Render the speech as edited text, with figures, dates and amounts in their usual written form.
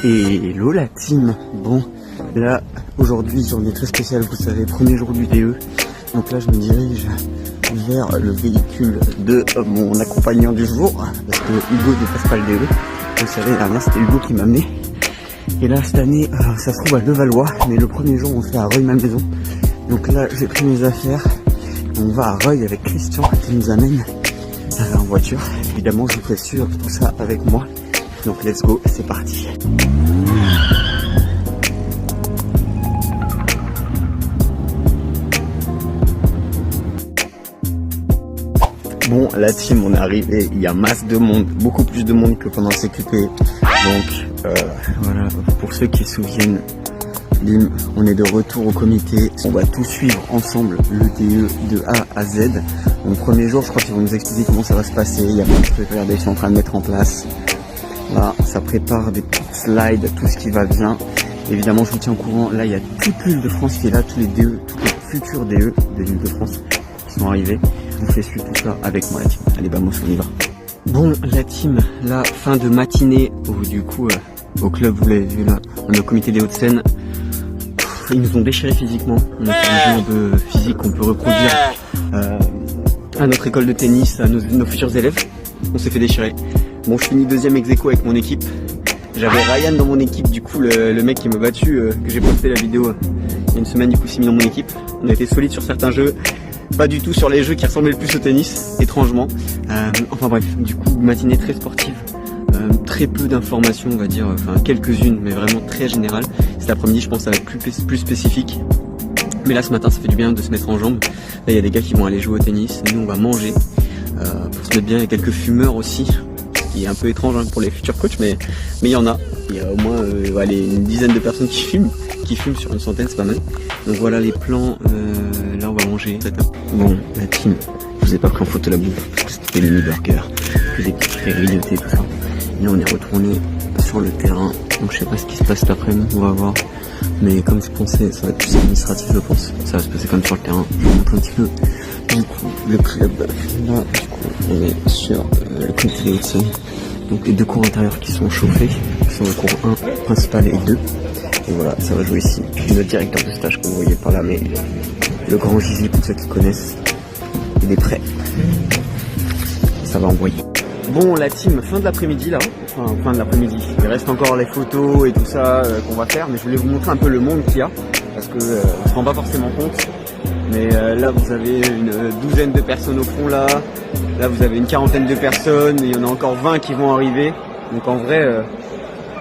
Hello la team. Bon, là aujourd'hui journée très spéciale, vous savez, premier jour du DE. Donc là je me dirige vers le véhicule de mon accompagnant du jour, parce que Hugo ne passe pas le DE. Vous savez, la dernière c'était Hugo qui m'a amené. Et là cette année ça se trouve à Levallois, mais le premier jour on fait à Reuil-Malmaison. Donc là j'ai pris mes affaires, on va à Reuil avec Christian qui nous amène en voiture. Évidemment je vous fais suivre tout ça avec moi. Donc let's go, c'est parti. Bon, la team, on est arrivé, il y a masse de monde, beaucoup plus de monde que pendant le CQP. Donc voilà, pour ceux qui se souviennent, on est de retour au comité. On va tout suivre ensemble, le DE de A à Z. Donc premier jour, je crois qu'ils vont nous expliquer comment ça va se passer. Il y a plein de trucs, regardez, ils sont en train de mettre en place. Là, ça prépare des petites slides, tout ce qui va bien. Évidemment, je vous tiens au courant. Là, il y a toute l'Île-de-France qui est là, tous les DE, tous les futurs DE de l'Île-de-France qui sont arrivés. Je vous fais suivre tout ça avec moi, la team. Allez, vamos, on y va. Bon, la team, là, fin de matinée, du coup, au club, vous l'avez vu là, on est au comité des Hauts-de-Seine. Ils nous ont déchirés physiquement. On a fait un genre de physique qu'on peut reproduire à notre école de tennis, à nos futurs élèves. On s'est fait déchirer. Bon, je finis deuxième ex-aequo avec mon équipe. J'avais Ryan dans mon équipe, du coup le mec qui m'a battu, que j'ai posté la vidéo il y a une semaine, du coup s'est mis dans mon équipe. On a été solide sur certains jeux, pas du tout sur les jeux qui ressemblaient le plus au tennis, étrangement. Enfin bref, du coup matinée très sportive, très peu d'informations on va dire, enfin quelques-unes mais vraiment très générales. Cet après-midi je pense que ça va être plus spécifique. Mais là ce matin ça fait du bien de se mettre en jambes. Là il y a des gars qui vont aller jouer au tennis, nous on va manger pour se mettre bien, il y a quelques fumeurs aussi. Qui est un peu étrange hein, pour les futurs coachs, mais il y en a. Il y a au moins une dizaine de personnes qui filment sur une centaine, c'est pas mal. Donc voilà les plans, là on va manger. Bon, la team, je vous ai pas pris en photo la bouffe, parce que c'était le burger, que des petites frites grignotées, tout ça. Et là on est retourné sur le terrain, donc je sais pas ce qui se passe cet après-midi, on va voir. Mais comme je pensais, ça va être plus administratif je pense. Ça va se passer comme sur le terrain, je vous montre un petit peu. Du coup, le club, là, du coup, on est sur le comité des Hauts-de-Seine. Donc les deux cours intérieurs qui sont chauffés, qui sont le cours 1 principal et 2. Et voilà, ça va jouer ici. Notre directeur de stage que vous voyez par là, mais le grand Gizi pour ceux qui connaissent, il est prêt. Ça va envoyer. Bon, la team, fin de l'après-midi là. Enfin, fin de l'après-midi. Il reste encore les photos et tout ça qu'on va faire, mais je voulais vous montrer un peu le monde qu'il y a, parce que on se rend pas forcément compte. Mais là vous avez une douzaine de personnes au fond là vous avez une quarantaine de personnes, et il y en a encore 20 qui vont arriver. Donc en vrai